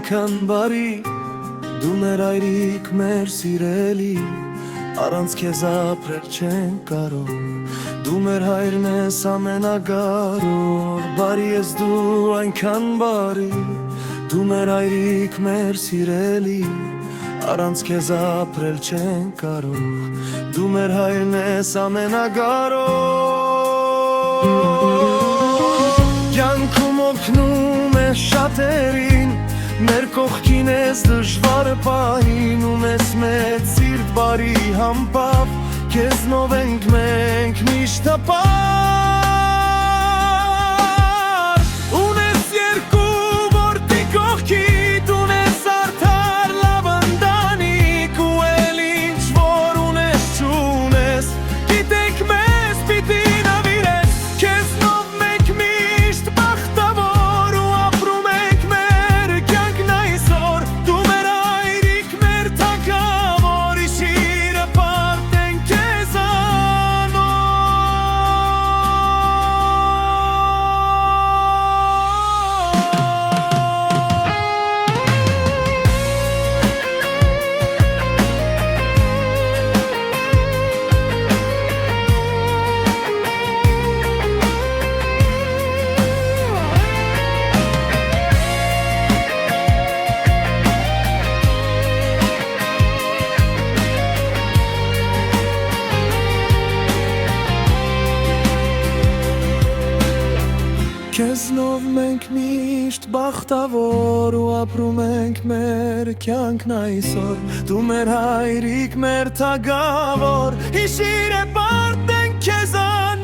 այնքան բարի Դու մեր այրիկ, մեր սիրելի Առանց քեզ ապրել չենք կարող Դու մեր հայրն ես ամենագարոր Բարի ես դու այնքան բարի Դու մեր այրիկ, մեր սիրելի Առանց քեզ ապրել չենք կարող Դու մեր հայրն ես ամենագարոր Կյանքում օգնում ես շատերին Մեր կողքին ես դժվար պահին Ունես մեծ սիրտ բարի համբավ Քեզնով ենք մենք միշտ հպար Ունես երկու որդի կողքիդ Ունես արդար լավ ընտանիք Ու էլ ինչ որ ունես չունես Գիտենք մեզ պիտի նվիրես Քեզնով մենք միշտ բախտավոր Ու ապրում ենք մեր կյանքն այսօր Դու մեր այրիկ, մեր թագավոր Իշիրը պարտ ենք Քեզնով մենք միշտ բախտավոր ու ապրում ենք մեր կյանքն այսօր Դու մեր հայրիկ, մեր թագավոր Հիշիր է պարտ ենք քեզանով